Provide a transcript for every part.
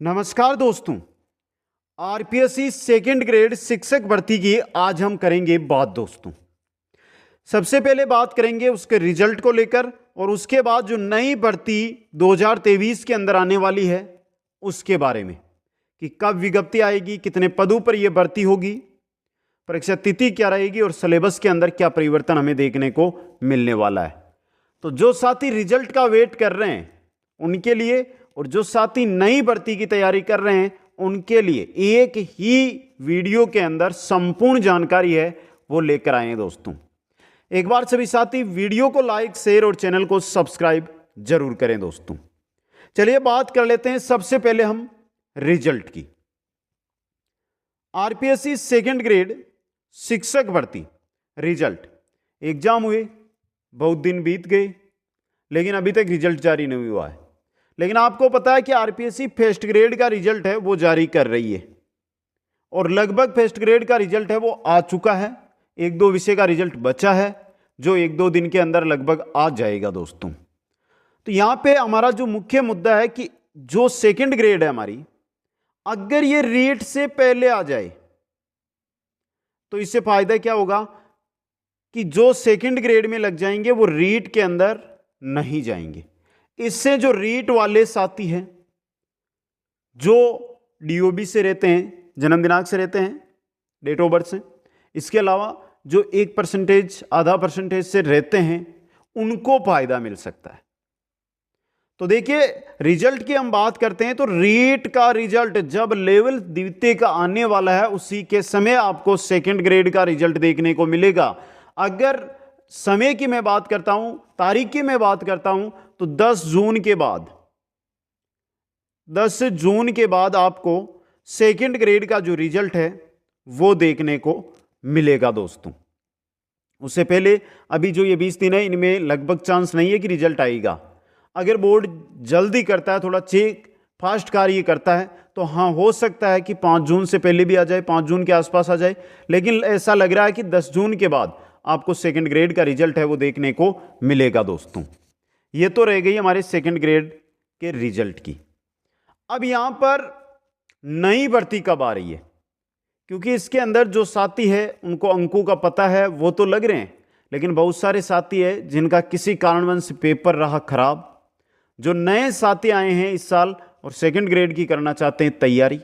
नमस्कार दोस्तों। RPSC second grade शिक्षक भर्ती की आज हम करेंगे बात दोस्तों। सबसे पहले बात करेंगे उसके रिजल्ट को लेकर और उसके बाद जो नई भर्ती 2023 के अंदर आने वाली है उसके बारे में कि कब विज्ञप्ति आएगी, कितने पदों पर यह भर्ती होगी, परीक्षा तिथि क्या रहेगी और सिलेबस के अंदर क्या परिवर्तन हमें देखने को मिलने वाला है। तो जो साथी रिजल्ट का वेट कर रहे हैं उनके लिए और जो साथी नई भर्ती की तैयारी कर रहे हैं उनके लिए एक ही वीडियो के अंदर संपूर्ण जानकारी है वो लेकर आए हैं दोस्तों। एक बार सभी साथी वीडियो को लाइक, शेयर और चैनल को सब्सक्राइब जरूर करें दोस्तों। चलिए बात कर लेते हैं सबसे पहले हम रिजल्ट की। आरपीएससी सेकंड ग्रेड शिक्षक भर्ती रिजल्ट एग्जाम हुए, बहुत दिन बीत गए लेकिन अभी तक रिजल्ट जारी नहीं हुआ है। लेकिन आपको पता है कि आरपीएससी फर्स्ट ग्रेड का रिजल्ट है वो जारी कर रही है और लगभग फर्स्ट ग्रेड का रिजल्ट है वो आ चुका है। एक दो विषय का रिजल्ट बचा है जो एक दो दिन के अंदर लगभग आ जाएगा दोस्तों। तो यहां पे हमारा जो मुख्य मुद्दा है कि जो सेकंड ग्रेड है हमारी, अगर ये रीट से पहले आ जाए तो इससे फायदा क्या होगा कि जो सेकंड ग्रेड में लग जाएंगे वो रीट के अंदर नहीं जाएंगे। इससे जो रीट वाले साथी हैं जो डीओबी से रहते हैं, जन्म दिनांक से रहते हैं, डेट ऑफ बर्थ से, इसके अलावा जो 1% आधा परसेंटेज से रहते हैं उनको फायदा मिल सकता है। तो देखिए रिजल्ट की हम बात करते हैं तो रीट का रिजल्ट जब लेवल द्वितीय का आने वाला है उसी के समय आपको सेकंड ग्रेड का रिजल्ट देखने को मिलेगा। अगर समय की मैं बात करता हूं, तारीख की मैं बात करता हूं तो 10 जून के बाद आपको सेकंड ग्रेड का जो रिजल्ट है वो देखने को मिलेगा दोस्तों। उससे पहले अभी जो ये 20 दिन है इनमें लगभग चांस नहीं है कि रिजल्ट आएगा। अगर बोर्ड जल्दी करता है, थोड़ा चेक फास्ट कार्य करता है तो हाँ हो सकता है कि 5 जून से पहले भी आ जाए, 5 जून के आसपास आ जाए। लेकिन ऐसा लग रहा है कि 10 जून के बाद आपको सेकंड ग्रेड का रिजल्ट है वो देखने को मिलेगा दोस्तों। ये तो रह गई हमारे सेकंड ग्रेड के रिजल्ट की। अब यहां पर नई भर्ती कब आ रही है, क्योंकि इसके अंदर जो साथी है उनको अंकों का पता है वो तो लग रहे हैं, लेकिन बहुत सारे साथी है जिनका किसी कारणवश पेपर रहा खराब। जो नए साथी आए हैं इस साल और सेकंड ग्रेड की करना चाहते हैं तैयारी,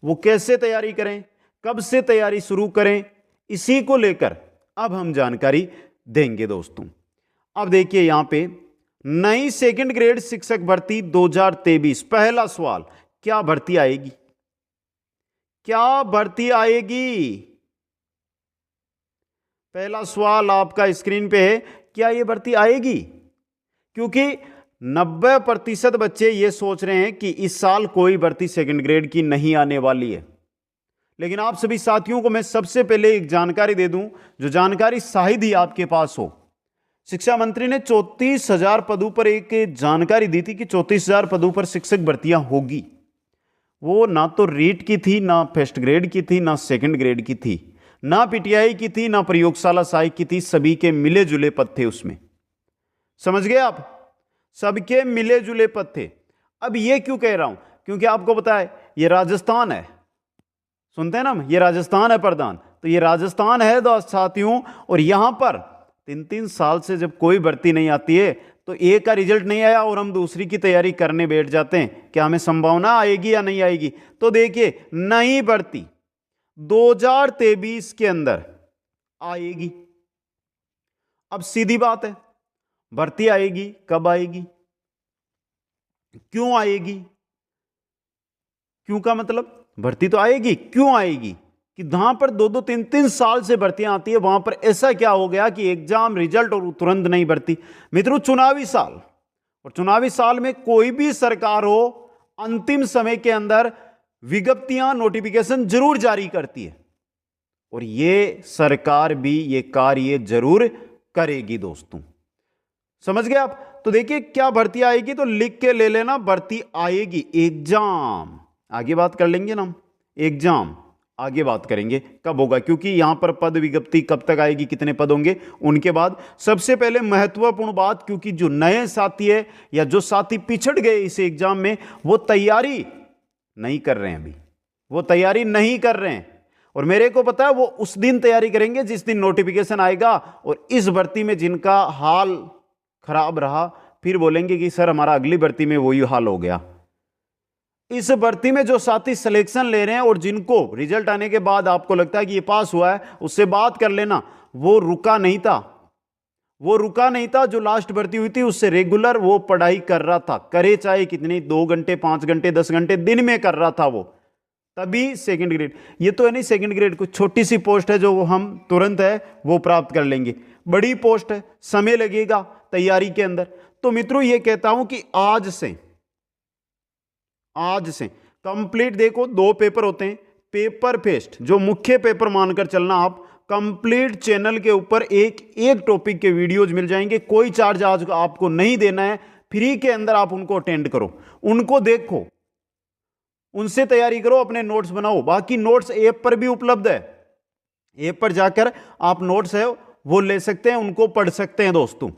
वो कैसे तैयारी करें, कब से तैयारी शुरू करें, इसी को लेकर अब हम जानकारी देंगे दोस्तों। अब देखिए यहां पे नई सेकंड ग्रेड शिक्षक भर्ती 2023। पहला सवाल, क्या भर्ती आएगी? क्या भर्ती आएगी? पहला सवाल आपका स्क्रीन पे है, क्या यह भर्ती आएगी? क्योंकि 90% बच्चे ये सोच रहे हैं कि इस साल कोई भर्ती सेकंड ग्रेड की नहीं आने वाली है। लेकिन आप सभी साथियों को मैं सबसे पहले एक जानकारी दे दूं, जो जानकारी शायद ही आपके पास हो। शिक्षा मंत्री ने 34,000 पदों पर एक जानकारी दी थी कि 34,000 पदों पर शिक्षक भर्तियां होगी। वो ना तो रीट की थी, ना फर्स्ट ग्रेड की थी, ना सेकंड ग्रेड की थी, ना पीटीआई की थी, ना प्रयोगशाला सहायक की थी। सभी के मिले जुले पद थे उसमें। समझ गए आप? सबके मिले जुले पद थे। अब ये क्यों कह रहा हूं? क्योंकि आपको पता है ये राजस्थान है, सुनते हैं ना, ये राजस्थान है प्रधान। तो ये राजस्थान है दोस्त साथियों, और यहां पर 3-3 साल से जब कोई भर्ती नहीं आती है तो एक का रिजल्ट नहीं आया और हम दूसरी की तैयारी करने बैठ जाते हैं, क्या हमें संभावना आएगी या नहीं आएगी? तो देखिए नई भर्ती 2023 के अंदर आएगी। अब सीधी बात है, भर्ती आएगी, कब आएगी, क्यों आएगी? क्यों का मतलब भर्ती तो आएगी, क्यों आएगी? कि जहां पर 2-2, 3-3 साल से भर्तियां आती है वहां पर ऐसा क्या हो गया कि एग्जाम रिजल्ट और तुरंत नहीं भर्ती? मित्रों चुनावी साल, और चुनावी साल में कोई भी सरकार हो अंतिम समय के अंदर विज्ञप्तियां, नोटिफिकेशन जरूर जारी करती है और ये सरकार भी ये कार्य जरूर करेगी दोस्तों। समझ गए आप? तो देखिए क्या भर्ती आएगी, तो लिख के ले लेना, भर्ती आएगी। एग्जाम आगे बात कर लेंगे ना, एग्जाम आगे बात करेंगे कब होगा, क्योंकि यहां पर पद विज्ञप्ति कब तक आएगी, कितने पद होंगे उनके बाद। सबसे पहले महत्वपूर्ण बात, क्योंकि जो नए साथी है या जो साथी पिछड़ गए इस एग्जाम में वो तैयारी नहीं कर रहे हैं, अभी वो तैयारी नहीं कर रहे हैं। और मेरे को पता है वो उस दिन तैयारी करेंगे जिस दिन नोटिफिकेशन आएगा, और इस भर्ती में जिनका हाल खराब रहा फिर बोलेंगे कि सर हमारा अगली भर्ती में वही हाल हो गया। इस भर्ती में जो साथी सिलेक्शन ले रहे हैं और जिनको रिजल्ट आने के बाद आपको लगता है कि ये पास हुआ है, उससे बात कर लेना। वो रुका नहीं था, वो रुका नहीं था। जो लास्ट भर्ती हुई थी उससे रेगुलर वो पढ़ाई कर रहा था, करे चाहे कितनी, 2 घंटे 5 घंटे 10 घंटे दिन में कर रहा था वो, तभी सेकंड ग्रेड। ये तो है नहीं सेकंड ग्रेड कुछ छोटी सी पोस्ट है जो हम तुरंत है वो प्राप्त कर लेंगे, बड़ी पोस्ट है, समय लगेगा तैयारी के अंदर। तो मित्रों ये कहता हूं कि आज से कंप्लीट, देखो 2 पेपर होते हैं, पेपर पेस्ट जो मुख्य पेपर मानकर चलना आप। कंप्लीट चैनल के ऊपर एक एक टॉपिक के वीडियोज मिल जाएंगे, कोई चार्ज आज आपको नहीं देना है, फ्री के अंदर आप उनको अटेंड करो, उनको देखो, उनसे तैयारी करो, अपने नोट्स बनाओ। बाकी नोट्स ऐप पर भी उपलब्ध है, ऐप पर जाकर आप नोट्स है वो ले सकते हैं, उनको पढ़ सकते हैं दोस्तों।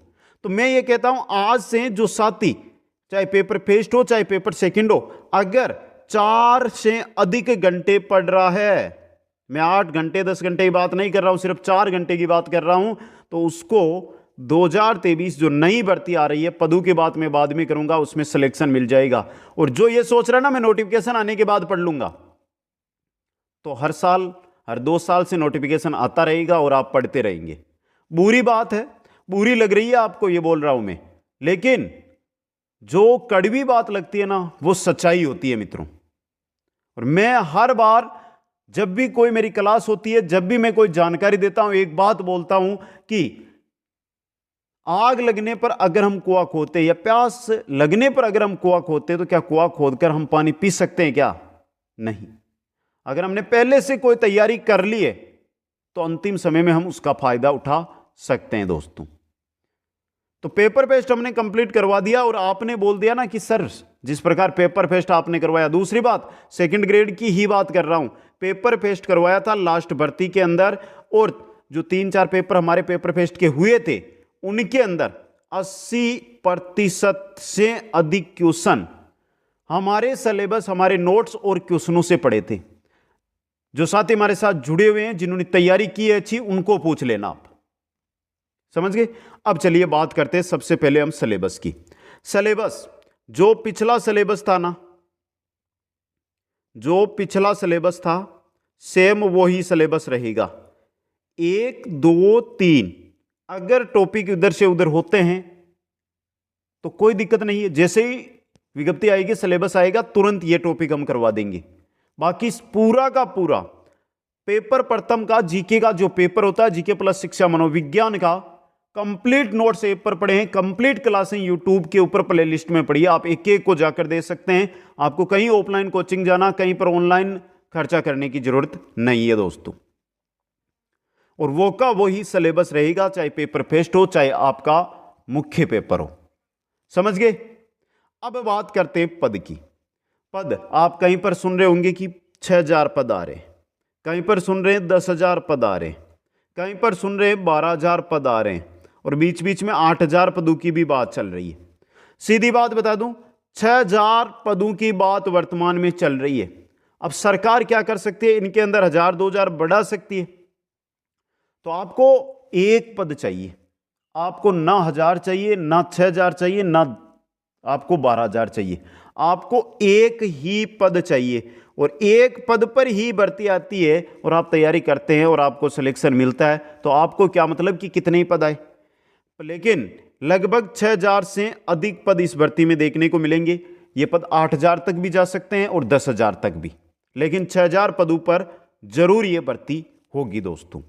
तो मैं ये कहता हूं आज से जो साथी चाहे पेपर फर्स्ट हो चाहे पेपर सेकंड हो, अगर 4 से अधिक घंटे पढ़ रहा है, मैं 8 घंटे 10 घंटे की बात नहीं कर रहा हूं, सिर्फ 4 घंटे की बात कर रहा हूं, तो उसको 2023 जो नई भर्ती आ रही है पदों की बात मैं बाद में करूंगा, उसमें सिलेक्शन मिल जाएगा। और जो ये सोच रहा है ना मैं नोटिफिकेशन आने के बाद पढ़ लूंगा, तो हर साल हर 2 साल से नोटिफिकेशन आता रहेगा और आप पढ़ते रहेंगे। बुरी बात है, बुरी लग रही है आपको ये बोल रहा हूं मैं, लेकिन जो कड़वी बात लगती है ना वो सच्चाई होती है मित्रों। और मैं हर बार जब भी कोई मेरी क्लास होती है, जब भी मैं कोई जानकारी देता हूं, एक बात बोलता हूं कि आग लगने पर अगर हम कुआं खोदते या प्यास लगने पर अगर हम कुआं खोदते तो क्या कुआं खोदकर हम पानी पी सकते हैं क्या? नहीं। अगर हमने पहले से कोई तैयारी कर ली है तो अंतिम समय में हम उसका फायदा उठा सकते हैं दोस्तों। तो पेपर पेस्ट हमने कंप्लीट करवा दिया और आपने बोल दिया ना कि सर जिस प्रकार पेपर पेस्ट आपने करवाया, दूसरी बात सेकंड ग्रेड की ही बात कर रहा हूं, पेपर पेस्ट करवाया था लास्ट भर्ती के अंदर, और जो 3-4 पेपर हमारे पेपर पेस्ट के हुए थे उनके अंदर 80% से अधिक क्वेश्चन हमारे सिलेबस, हमारे नोट्स और क्वेश्चनों से पढ़े थे। जो साथी हमारे साथ जुड़े हुए हैं, जिन्होंने तैयारी की है अच्छी, उनको पूछ लेना आप, समझ गए। अब चलिए बात करते हैं सबसे पहले हम सिलेबस की। सिलेबस जो पिछला सिलेबस था ना, जो पिछला सिलेबस था सेम वही सिलेबस रहेगा। 1 2 3 अगर टॉपिक इधर से उधर होते हैं तो कोई दिक्कत नहीं है, जैसे ही विज्ञप्ति आएगी सिलेबस आएगा तुरंत ये टॉपिक हम करवा देंगे। बाकी पूरा का पूरा पेपर प्रथम का जीके का जो पेपर होता है, जीके प्लस शिक्षा मनोविज्ञान का कंप्लीट नोट्स ऐप पर पढ़े हैं, कंप्लीट क्लासें यूट्यूब के ऊपर प्लेलिस्ट में पढ़िए, आप एक एक को जाकर दे सकते हैं। आपको कहीं ऑफलाइन कोचिंग जाना, कहीं पर ऑनलाइन खर्चा करने की जरूरत नहीं है दोस्तों। और वो का वही सिलेबस रहेगा, चाहे पेपर फेस्ट हो चाहे आपका मुख्य पेपर हो, समझ गए। अब बात करते हैं पद की। पद आप कहीं पर सुन रहे होंगे कि 6000 पद आ रहे, कहीं पर सुन रहे हैं 10,000 पद आ रहे, कहीं पर सुन रहे हैं 12,000 पद आ रहे हैं, और बीच बीच में 8,000 पदों की भी बात चल रही है। सीधी बात बता दूं, 6,000 पदों की बात वर्तमान में चल रही है। अब सरकार क्या कर सकती है, इनके अंदर 1,000 2,000 बढ़ा सकती है। तो आपको एक पद चाहिए, आपको ना 1,000 चाहिए, ना 6,000 चाहिए, ना आपको 12,000 चाहिए, आपको एक ही पद चाहिए। और एक पद पर ही भर्ती आती है और आप तैयारी करते हैं और आपको सिलेक्शन मिलता है, तो आपको क्या मतलब कि कितने ही पद आए, लेकिन लगभग 6,000 से अधिक पद इस भर्ती में देखने को मिलेंगे। ये पद 8,000 तक भी जा सकते हैं और 10,000 तक भी, लेकिन 6,000 पदों पर जरूर ये भर्ती होगी दोस्तों।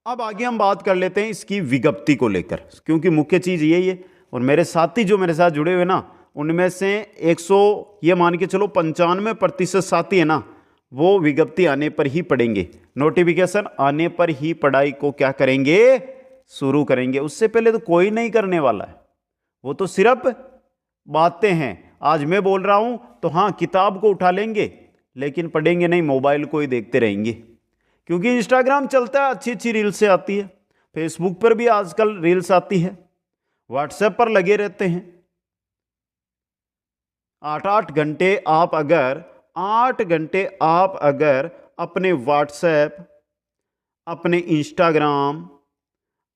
अब आगे हम बात कर लेते हैं इसकी विज्ञप्ति को लेकर, क्योंकि मुख्य चीज यही है। और मेरे साथी जो मेरे साथ जुड़े हुए ना, उनमें से 100 ये मान के चलो 95% साथी है ना, वो विज्ञप्ति आने पर ही पढ़ेंगे, नोटिफिकेशन आने पर ही पढ़ाई को क्या करेंगे, शुरू करेंगे। उससे पहले तो कोई नहीं करने वाला है, वो तो सिर्फ बातें हैं। आज मैं बोल रहा हूं तो हाँ किताब को उठा लेंगे, लेकिन पढ़ेंगे नहीं, मोबाइल को ही देखते रहेंगे, क्योंकि इंस्टाग्राम चलता है, अच्छी अच्छी रील्स आती है, फेसबुक पर भी आजकल रील्स आती है, व्हाट्सएप पर लगे रहते हैं। 8 घंटे आप अगर अपने व्हाट्सएप, अपने इंस्टाग्राम,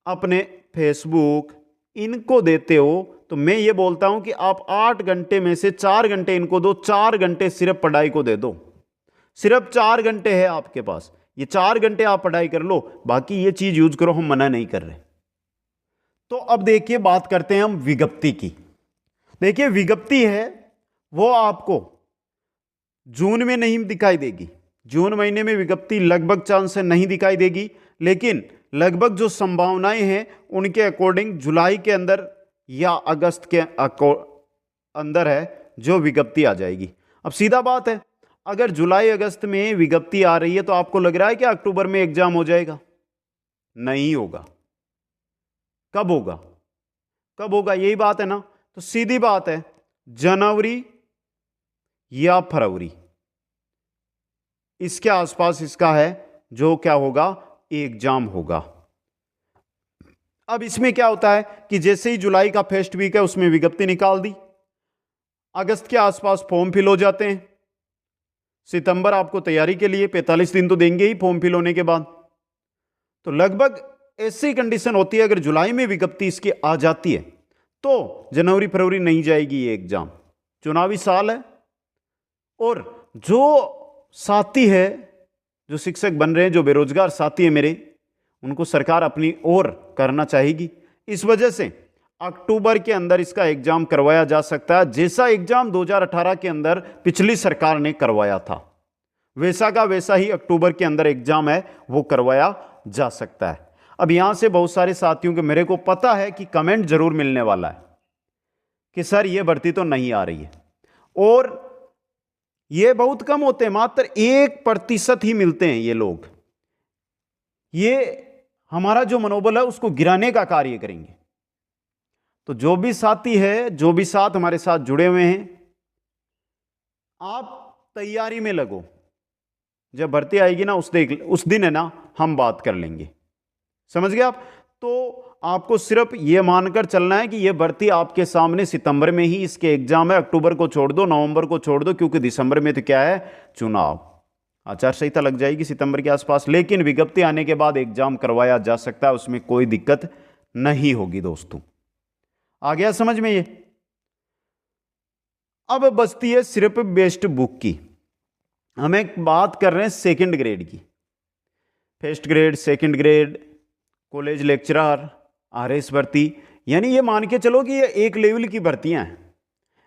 अपने फेसबुक इनको देते हो, तो मैं ये बोलता हूं कि आप 8 घंटे में से 4 घंटे इनको दो, 4 घंटे सिर्फ पढ़ाई को दे दो। सिर्फ 4 घंटे है आपके पास, ये 4 घंटे आप पढ़ाई कर लो, बाकी ये चीज यूज करो, हम मना नहीं कर रहे। तो अब देखिए बात करते हैं हम विज्ञप्ति की। देखिए विज्ञप्ति है वो आपको जून में नहीं दिखाई देगी, जून महीने में विज्ञप्ति लगभग चांस से नहीं दिखाई देगी, लेकिन लगभग जो संभावनाएं हैं उनके अकॉर्डिंग जुलाई के अंदर या अगस्त के अंदर है जो विज्ञप्ति आ जाएगी। अब सीधा बात है, अगर जुलाई अगस्त में विज्ञप्ति आ रही है तो आपको लग रहा है कि अक्टूबर में एग्जाम हो जाएगा? नहीं होगा। कब होगा? कब होगा? यही बात है ना। तो सीधी बात है, जनवरी या फरवरी इसके आसपास इसका है जो क्या होगा, एग्जाम होगा। अब इसमें क्या होता है कि जैसे ही जुलाई का फर्स्ट वीक है उसमें विज्ञप्ति निकाल दी, अगस्त के आसपास फॉर्म फिल हो जाते हैं, सितंबर आपको तैयारी के लिए 45 दिन तो देंगे ही फॉर्म फिल होने के बाद। तो लगभग ऐसी कंडीशन होती है, अगर जुलाई में विज्ञप्ति इसकी आ जाती है तो जनवरी फरवरी नहीं जाएगी ये एग्जाम। चुनावी साल है, और जो साथी है, जो शिक्षक बन रहे हैं, जो बेरोजगार साथी है मेरे, उनको सरकार अपनी ओर करना चाहेगी। इस वजह से अक्टूबर के अंदर इसका एग्जाम करवाया जा सकता है, जैसा एग्जाम 2018 के अंदर पिछली सरकार ने करवाया था, वैसा का वैसा ही अक्टूबर के अंदर एग्जाम है वो करवाया जा सकता है। अब यहां से बहुत सारे साथियों के मेरे को पता है कि कमेंट जरूर मिलने वाला है कि सर ये भर्ती तो नहीं आ रही है, और ये बहुत कम होते हैं, मात्र 1% ही मिलते हैं ये लोग। ये हमारा जो मनोबल है उसको गिराने का कार्य करेंगे। तो जो भी साथी है, जो भी साथ हमारे साथ जुड़े हुए हैं, आप तैयारी में लगो। जब भर्ती आएगी ना उस दिन है ना हम बात कर लेंगे, समझ गए आप? तो आपको सिर्फ ये मानकर चलना है कि ये भर्ती आपके सामने सितंबर में ही इसके एग्जाम है, अक्टूबर को छोड़ दो, नवंबर को छोड़ दो, क्योंकि दिसंबर में तो क्या है, चुनाव, आचार संहिता लग जाएगी सितंबर के आसपास। लेकिन विज्ञप्ति आने के बाद एग्जाम करवाया जा सकता है, उसमें कोई दिक्कत नहीं होगी दोस्तों। आ गया समझ में ये? अब बचती है सिर्फ बेस्ट बुक की। हम एक बात कर रहे हैं सेकंड ग्रेड की, first grade, second grade, college lecturer, RS भर्ती, यानी ये मान के चलो कि ये एक लेवल की भर्तियां हैं।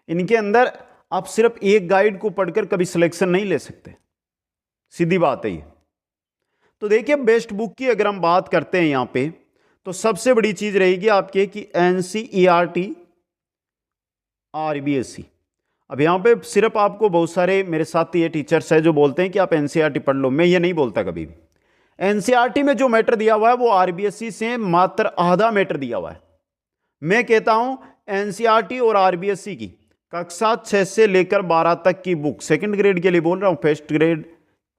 इनके अंदर आप सिर्फ एक गाइड को पढ़कर कभी सिलेक्शन नहीं ले सकते, सीधी बात है ये। तो देखिए बेस्ट बुक की अगर हम बात करते हैं यहां पे, तो सबसे बड़ी चीज रहेगी आपके कि एनसीईआरटी, आरबीएसई। अब यहां पे सिर्फ आपको बहुत सारे मेरे साथी ये टीचर्स हैं जो बोलते हैं कि आप एनसीईआरटी पढ़ लो, मैं ये नहीं बोलता कभी भी। एनसीईआरटी में जो मैटर दिया हुआ है वो आरबीएसई से मात्र आधा मैटर दिया हुआ है। मैं कहता हूं एनसीईआरटी और आरबीएसई की कक्षा 6 से लेकर 12 तक की बुक, सेकंड ग्रेड के लिए बोल रहा हूं, फर्स्ट ग्रेड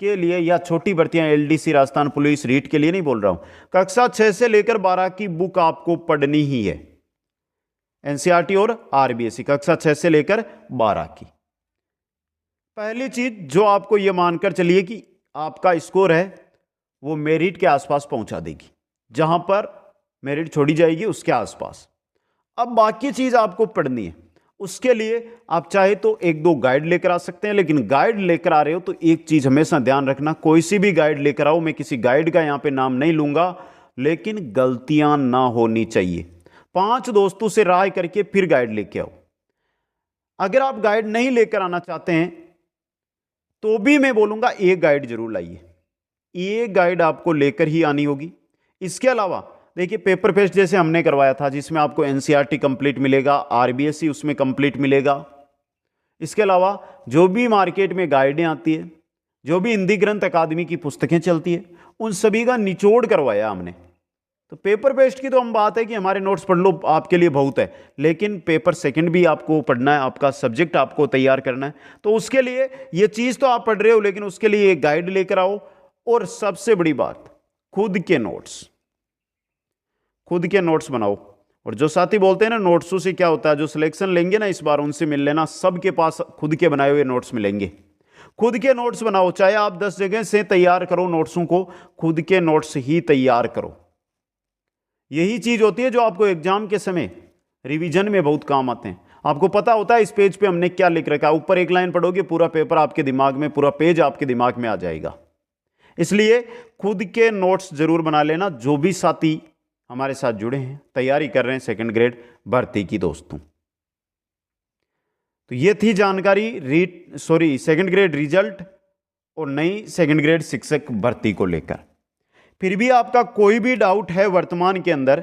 के लिए या छोटी भर्तियां एलडीसी, राजस्थान पुलिस, रीट के लिए नहीं बोल रहा हूं, कक्षा 6 से लेकर 12 की बुक आपको पढ़नी ही है। एनसीईआरटी और आरबीएसई कक्षा 6 से लेकर 12 की। पहली चीज जो आपको यह मानकर चलिए कि आपका स्कोर है वो मेरिट के आसपास पहुंचा देगी, जहां पर मेरिट छोड़ी जाएगी उसके आसपास। अब बाकी चीज आपको पढ़नी है, उसके लिए आप चाहे तो एक दो गाइड लेकर आ सकते हैं, लेकिन गाइड लेकर आ रहे हो तो एक चीज हमेशा ध्यान रखना, कोई सी भी गाइड लेकर आओ, मैं किसी गाइड का यहां पे नाम नहीं लूंगा, लेकिन गलतियां ना होनी चाहिए। 5 दोस्तों से राय करके फिर गाइड लेके आओ। अगर आप गाइड नहीं लेकर आना चाहते हैं तो भी मैं बोलूंगा एक गाइड जरूर लाइए, ये गाइड आपको लेकर ही आनी होगी। इसके अलावा देखिए पेपर फेस्ट जैसे हमने करवाया था, जिसमें आपको एनसीईआरटी कंप्लीट मिलेगा, आरबीएसई उसमें कंप्लीट मिलेगा। इसके अलावा जो भी मार्केट में गाइडें आती है, जो भी हिंदी ग्रंथ अकादमी की पुस्तकें चलती है, उन सभी का निचोड़ करवाया हमने। तो पेपर फेस्ट की तो हम बात है कि हमारे नोट्स पढ़ लो, आपके लिए बहुत है, लेकिन पेपर सेकंड भी आपको पढ़ना है, आपका सब्जेक्ट आपको तैयार करना है, तो उसके लिए ये चीज तो आप पढ़ रहे हो, लेकिन उसके लिए एक गाइड लेकर आओ। और सबसे बड़ी बात, खुद के नोट्स बनाओ। और जो साथी बोलते हैं ना नोट्सों से क्या होता है, जो सिलेक्शन लेंगे ना इस बार उनसे मिल लेना, सबके पास खुद के बनाए हुए नोट्स मिलेंगे। खुद के नोट्स बनाओ, चाहे आप 10 जगह से तैयार करो नोट्सों को, खुद के नोट्स ही तैयार करो। यही चीज होती है जो आपको एग्जाम के समय रिवीजन में बहुत काम आते हैं। आपको पता होता है इस पेज पे हमने क्या लिख रखा है, ऊपर एक लाइन पढ़ोगे पूरा पेपर आपके दिमाग में, पूरा पेज आपके दिमाग में आ जाएगा। इसलिए खुद के नोट्स जरूर बना लेना। जो भी साथी हमारे साथ जुड़े हैं, तैयारी कर रहे हैं सेकंड ग्रेड भर्ती की दोस्तों, तो ये थी जानकारी सेकंड ग्रेड रिजल्ट और नई सेकंड ग्रेड शिक्षक भर्ती को लेकर। फिर भी आपका कोई भी डाउट है वर्तमान के अंदर,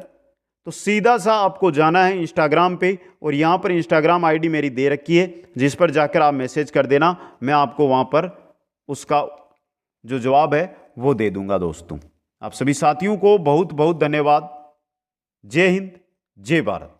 तो सीधा सा आपको जाना है इंस्टाग्राम पे, और यहां पर इंस्टाग्राम आईडी मेरी दे रखी है, जिस पर जाकर आप मैसेज कर देना, मैं आपको वहां पर उसका जो जवाब है वो दे दूंगा दोस्तों। आप सभी साथियों को बहुत बहुत धन्यवाद। जय हिंद, जय भारत।